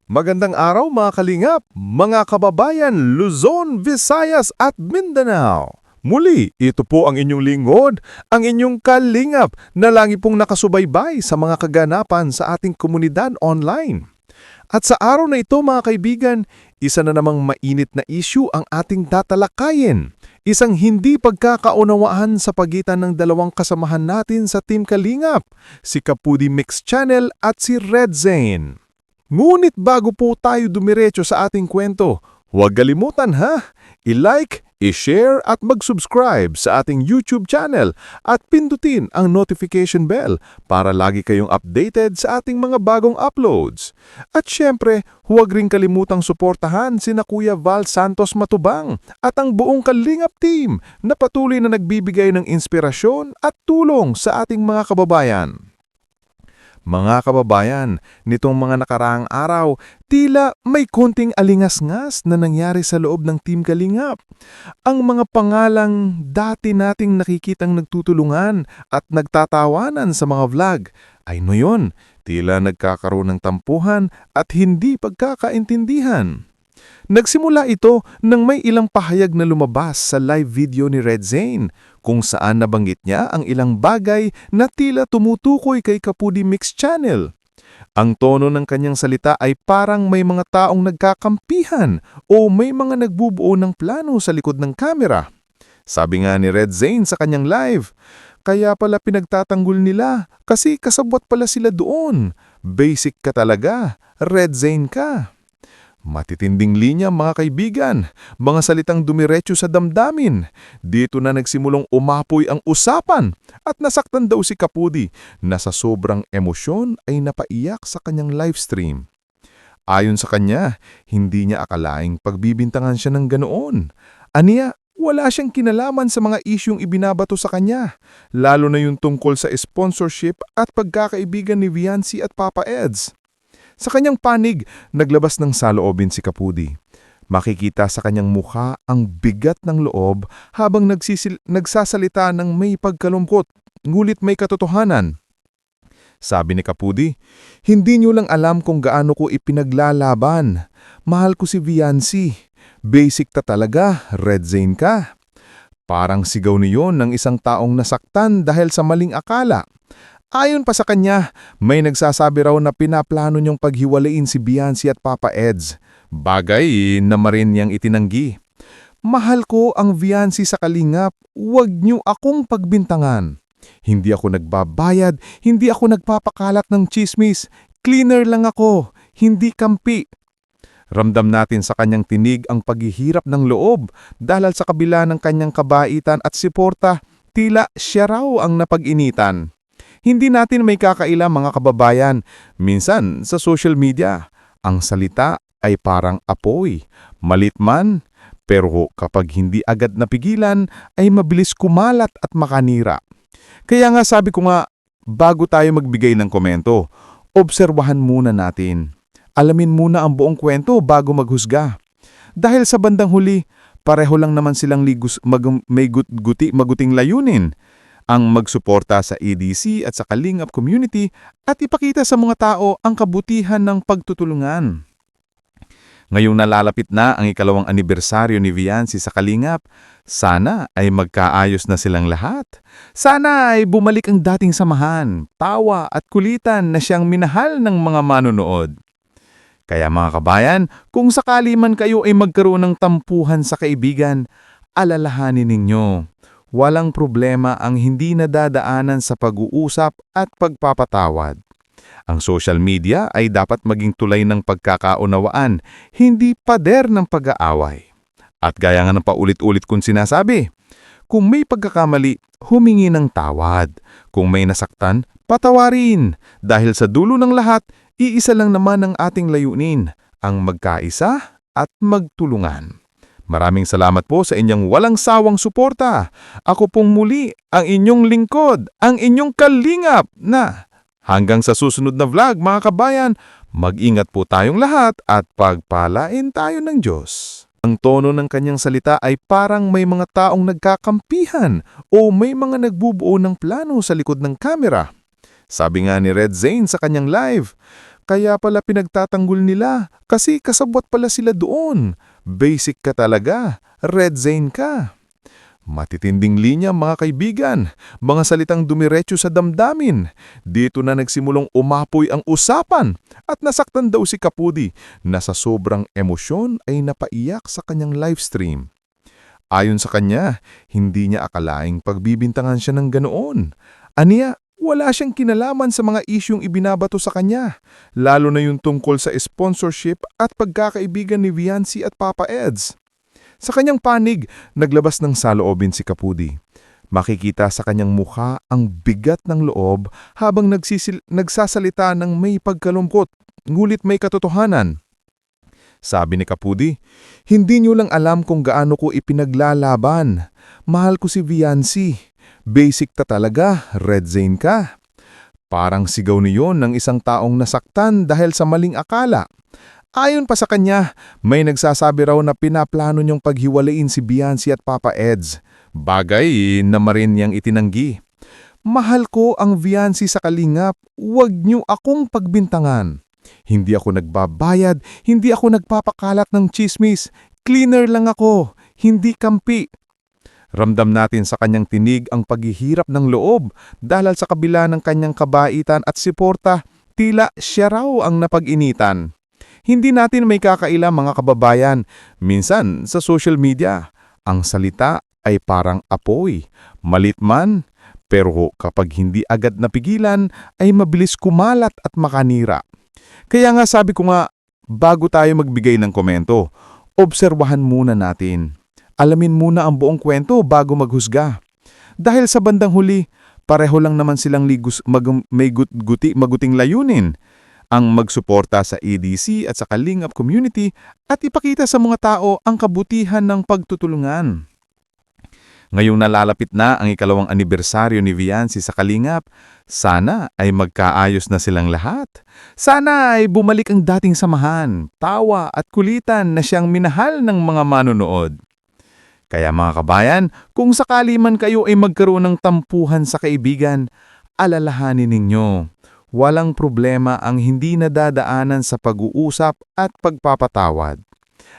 Magandang araw mga kalingap, mga kababayan Luzon, Visayas at Mindanao. Muli, ito po ang inyong lingkod, ang inyong kalingap na lagi pong nakasubaybay sa mga kaganapan sa ating komunidad online. At sa araw na ito mga kaibigan, isa na namang mainit na issue ang ating tatalakayin. Isang hindi pagkakaunawaan sa pagitan ng dalawang kasamahan natin sa Team Kalingap, si Kapudi Mix Channel at si Red Zane. Ngunit bago po tayo dumiretso sa ating kwento, huwag kalimutan i-like, i-share at mag-subscribe sa ating YouTube channel at pindutin ang notification bell para lagi kayong updated sa ating mga bagong uploads. At syempre, huwag rin kalimutang suportahan sina Kuya Val Santos Matubang at ang buong Kalingap team na patuloy na nagbibigay ng inspirasyon at tulong sa ating mga kababayan. Mga kababayan, nitong mga nakaraang araw, tila may konting alingas-ngas na nangyari sa loob ng Team Kalingap. Ang mga pangalang dati nating nakikitang nagtutulungan at nagtatawanan sa mga vlog ay noyon, tila nagkakaroon ng tampuhan at hindi pagkakaintindihan. Nagsimula ito nang may ilang pahayag na lumabas sa live video ni Red Zane kung saan nabanggit niya ang ilang bagay na tila tumutukoy kay Kapudi Mix Channel. Ang tono ng kanyang salita ay parang may mga taong nagkakampihan o may mga nagbubuo ng plano sa likod ng kamera. Sabi nga ni Red Zane sa kanyang live, kaya pala pinagtatanggol nila kasi kasabwat pala sila doon. Basic ka talaga, Red Zane ka. Matitinding linya mga kaibigan, mga salitang dumiretso sa damdamin. Dito na nagsimulong umapoy ang usapan at nasaktan daw si Kapudi na sa sobrang emosyon ay napaiyak sa kanyang livestream. Ayon sa kanya, hindi niya akalaing pagbibintangan siya ng ganoon. Aniya, wala siyang kinalaman sa mga isyung ibinabato sa kanya, lalo na yung tungkol sa sponsorship at pagkakaibigan ni Viancy at Papa Eds. Sa kanyang panig, naglabas ng saloobin si Kapudi. Makikita sa kanyang mukha ang bigat ng loob habang nagsasalita ng may pagkalungkot, ngulit may katotohanan. Sabi ni Kapudi, hindi niyo lang alam kung gaano ko ipinaglalaban. Mahal ko si Viancy. Basic ta talaga, Red Zane ka. Parang sigaw niyon ng isang taong nasaktan dahil sa maling akala. Ayon pa sa kanya, may nagsasabi raw na pinaplano niyong paghiwalayin si Viancy at Papa Eds. Bagay na marin niyang itinanggi. Mahal ko ang Viancy sa Kalingap, huwag niyo akong pagbintangan. Hindi ako nagbabayad, hindi ako nagpapakalat ng chismis. Cleaner lang ako, hindi kampi. Ramdam natin sa kanyang tinig ang paghihirap ng loob dahil sa kabila ng kanyang kabaitan at suporta, tila siya raw ang napag-initan. Hindi natin may kakaila mga kababayan. Minsan sa social media, ang salita ay parang apoy. Malit man, pero kapag hindi agad napigilan, ay mabilis kumalat at makanira. Kaya nga sabi ko nga, bago tayo magbigay ng komento, obserbahan muna natin. Alamin muna ang buong kwento bago maghusga. Dahil sa bandang huli, pareho lang naman silang maguting layunin. Ang magsuporta sa EDC at sa Kalingap community at ipakita sa mga tao ang kabutihan ng pagtutulungan. Ngayong nalalapit na ang ikalawang anibersaryo ni Viancy sa Kalingap, sana ay magkaayos na silang lahat. Sana ay bumalik ang dating samahan, tawa at kulitan na siyang minahal ng mga manonood. Kaya mga kabayan, kung sakali man kayo ay magkaroon ng tampuhan sa kaibigan, alalahanin ninyo. Walang problema ang hindi nadadaanan sa pag-uusap at pagpapatawad. Ang social media ay dapat maging tulay ng pagkakaunawaan, hindi pader ng pag-aaway. At gaya nga ng paulit-ulit kong sinasabi, kung may pagkakamali, humingi ng tawad. Kung may nasaktan, patawarin. Dahil sa dulo ng lahat, iisa lang naman ang ating layunin, ang magkaisa at magtulungan. Maraming salamat po sa inyong walang sawang suporta. Ako pong muli ang inyong lingkod, ang inyong kalingap na. Hanggang sa susunod na vlog mga kabayan, mag-ingat po tayong lahat at pagpalain tayo ng Diyos. Ang tono ng kanyang salita ay parang may mga taong nagkakampihan o may mga nagbubuo ng plano sa likod ng kamera. Sabi nga ni Red Zane sa kanyang live, Kaya pala pinagtatanggol nila kasi kasabwat pala sila doon. Basic ka talaga, red zone ka. Matitinding linya mga kaibigan, mga salitang dumiretso sa damdamin. Dito na nagsimulong umapoy ang usapan at nasaktan daw si Kapudi na sa sobrang emosyon ay napaiyak sa kanyang livestream. Ayon sa kanya, hindi niya akalaing pagbibintangan siya ng ganoon. Aniya, wala siyang kinalaman sa mga isyung ibinabato sa kanya, lalo na yung tungkol sa sponsorship at pagkakaibigan ni Viancy at Papa Eds. Sa kanyang panig, naglabas ng saloobin si Kapudi. Makikita sa kanyang mukha ang bigat ng loob habang nagsasalita ng may pagkalungkot, ngulit may katotohanan. Sabi ni Kapudi, "Hindi niyo lang alam kung gaano ko ipinaglalaban. Mahal ko si Viancy. Basic ta talaga, red zone ka." Parang sigaw niyon ng isang taong nasaktan dahil sa maling akala. Ayon pa sa kanya, may nagsasabi raw na pinaplano niyong paghiwalayin si Viancy at Papa Eds. Bagay na marin niyang itinanggi. "Mahal ko ang Viancy sa kalingap, huwag niyo akong pagbintangan. Hindi ako nagbabayad, hindi ako nagpapakalat ng chismis. Cleaner lang ako, hindi kampi." Ramdam natin sa kanyang tinig ang paghihirap ng loob dahil sa kabila ng kanyang kabaitan at suporta, tila siya raw ang napag-initan. Hindi natin may kakaila mga kababayan. Minsan sa social media, ang salita ay parang apoy. Malit man, pero kapag hindi agad napigilan, ay mabilis kumalat at makanira. Kaya nga sabi ko nga, bago tayo magbigay ng komento, obserbahan muna natin. Alamin muna ang buong kwento bago maghusga. Dahil sa bandang huli, pareho lang naman silang maguting layunin. Ang magsuporta sa EDC at sa Kalingap community at ipakita sa mga tao ang kabutihan ng pagtutulungan. Ngayong nalalapit na ang ikalawang anibersaryo ni Viancy sa Kalingap, sana ay magkaayos na silang lahat. Sana ay bumalik ang dating samahan, tawa at kulitan na siyang minahal ng mga manonood. Kaya mga kabayan, kung sakali man kayo ay magkaroon ng tampuhan sa kaibigan, alalahanin ninyo. Walang problema ang hindi nadadaanan sa pag-uusap at pagpapatawad.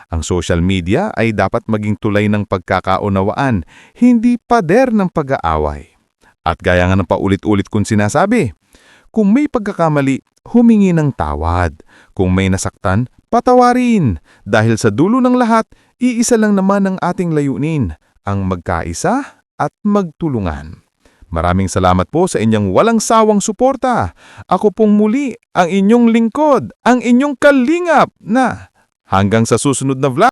Ang social media ay dapat maging tulay ng pagkakaunawaan, hindi pader ng pag-aaway. At gaya nga ng paulit-ulit kong sinasabi, kung may pagkakamali, humingi ng tawad. Kung may nasaktan, patawarin. Dahil sa dulo ng lahat, iisa lang naman ang ating layunin, ang magkaisa at magtulungan. Maraming salamat po sa inyong walang sawang suporta. Ako pong muli ang inyong lingkod, ang inyong kalingap na hanggang sa susunod na vlog.